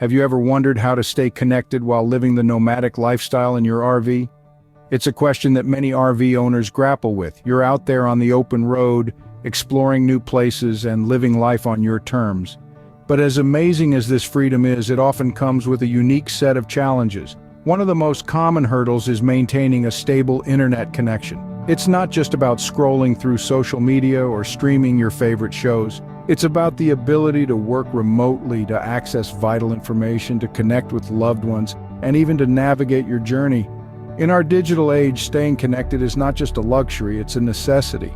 Have you ever wondered how to stay connected while living the nomadic lifestyle in your RV? It's a question that many RV owners grapple with. You're out there on the open road, exploring new places and living life on your terms. But as amazing as this freedom is, it often comes with a unique set of challenges. One of the most common hurdles is maintaining a stable internet connection. It's not just about scrolling through social media or streaming your favorite shows. It's about the ability to work remotely, to access vital information, to connect with loved ones, and even to navigate your journey. In our digital age, staying connected is not just a luxury, it's a necessity.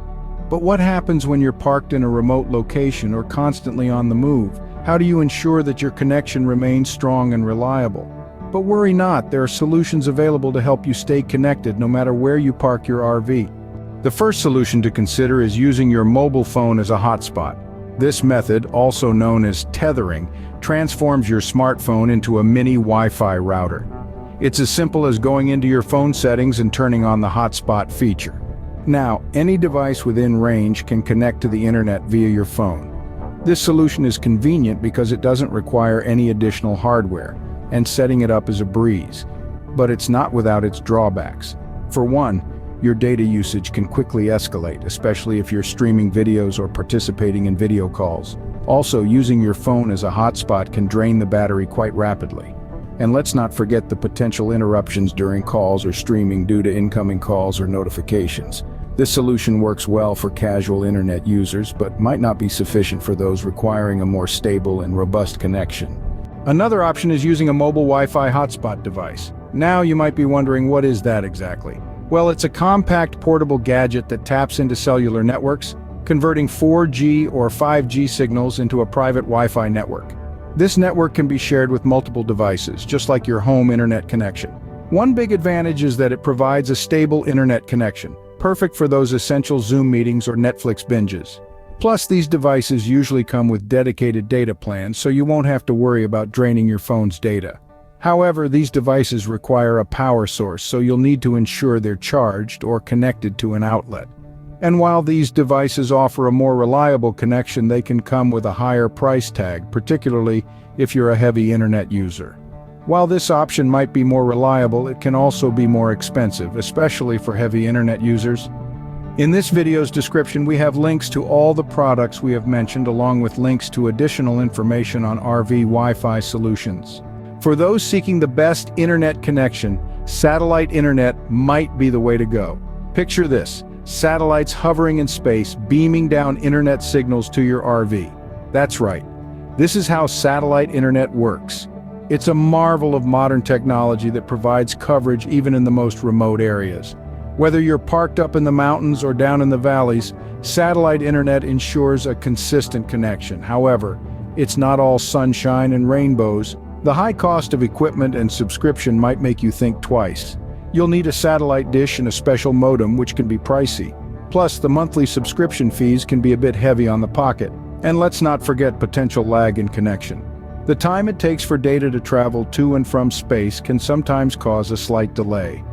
But what happens when you're parked in a remote location or constantly on the move? How do you ensure that your connection remains strong and reliable? But worry not, there are solutions available to help you stay connected no matter where you park your RV. The first solution to consider is using your mobile phone as a hotspot. This method, also known as tethering, transforms your smartphone into a mini Wi-Fi router. It's as simple as going into your phone settings and turning on the hotspot feature. Now, any device within range can connect to the internet via your phone. This solution is convenient because it doesn't require any additional hardware, and setting it up is a breeze. But it's not without its drawbacks. For one, your data usage can quickly escalate, especially if you're streaming videos or participating in video calls. Also, using your phone as a hotspot can drain the battery quite rapidly. And let's not forget the potential interruptions during calls or streaming due to incoming calls or notifications. This solution works well for casual internet users, but might not be sufficient for those requiring a more stable and robust connection. Another option is using a mobile Wi-Fi hotspot device. Now you might be wondering, what is that exactly? Well, it's a compact portable gadget that taps into cellular networks, converting 4G or 5G signals into a private Wi-Fi network. This network can be shared with multiple devices, just like your home internet connection. One big advantage is that it provides a stable internet connection, perfect for those essential Zoom meetings or Netflix binges. Plus, these devices usually come with dedicated data plans, so you won't have to worry about draining your phone's data. However, these devices require a power source, so you'll need to ensure they're charged or connected to an outlet. And while these devices offer a more reliable connection, they can come with a higher price tag, particularly if you're a heavy internet user. While this option might be more reliable, it can also be more expensive, especially for heavy internet users. In this video's description, we have links to all the products we have mentioned, along with links to additional information on RV Wi-Fi solutions. For those seeking the best internet connection, satellite internet might be the way to go. Picture this: satellites hovering in space, beaming down internet signals to your RV. That's right. This is how satellite internet works. It's a marvel of modern technology that provides coverage even in the most remote areas. Whether you're parked up in the mountains or down in the valleys, satellite internet ensures a consistent connection. However, it's not all sunshine and rainbows. The high cost of equipment and subscription might make you think twice. You'll need a satellite dish and a special modem, which can be pricey. Plus, the monthly subscription fees can be a bit heavy on the pocket. And let's not forget potential lag in connection. The time it takes for data to travel to and from space can sometimes cause a slight delay.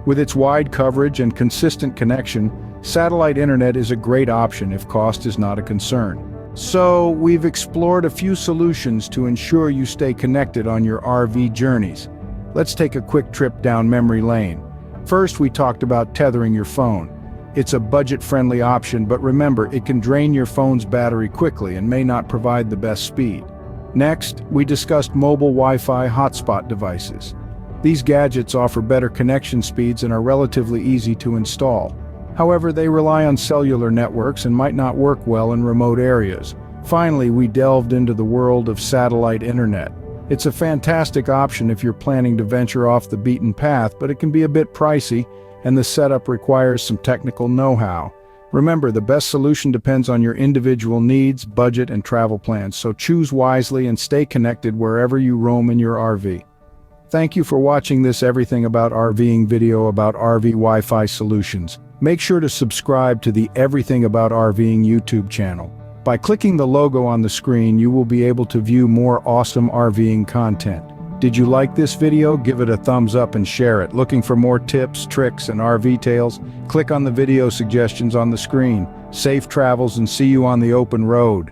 With its wide coverage and consistent connection, satellite internet is a great option if cost is not a concern. So, we've explored a few solutions to ensure you stay connected on your RV journeys. Let's take a quick trip down memory lane. First, we talked about tethering your phone. It's a budget-friendly option, but remember, it can drain your phone's battery quickly and may not provide the best speed. Next, we discussed mobile Wi-Fi hotspot devices. These gadgets offer better connection speeds and are relatively easy to install. However, they rely on cellular networks and might not work well in remote areas. Finally, we delved into the world of satellite internet. It's a fantastic option if you're planning to venture off the beaten path, but it can be a bit pricey, and the setup requires some technical know-how. Remember, the best solution depends on your individual needs, budget, and travel plans, so choose wisely and stay connected wherever you roam in your RV. Thank you for watching this Everything About RVing video about RV Wi-Fi solutions. Make sure to subscribe to the Everything About RVing YouTube channel. By clicking the logo on the screen, you will be able to view more awesome RVing content. Did you like this video? Give it a thumbs up and share it. Looking for more tips, tricks, and RV tales? Click on the video suggestions on the screen. Safe travels and see you on the open road.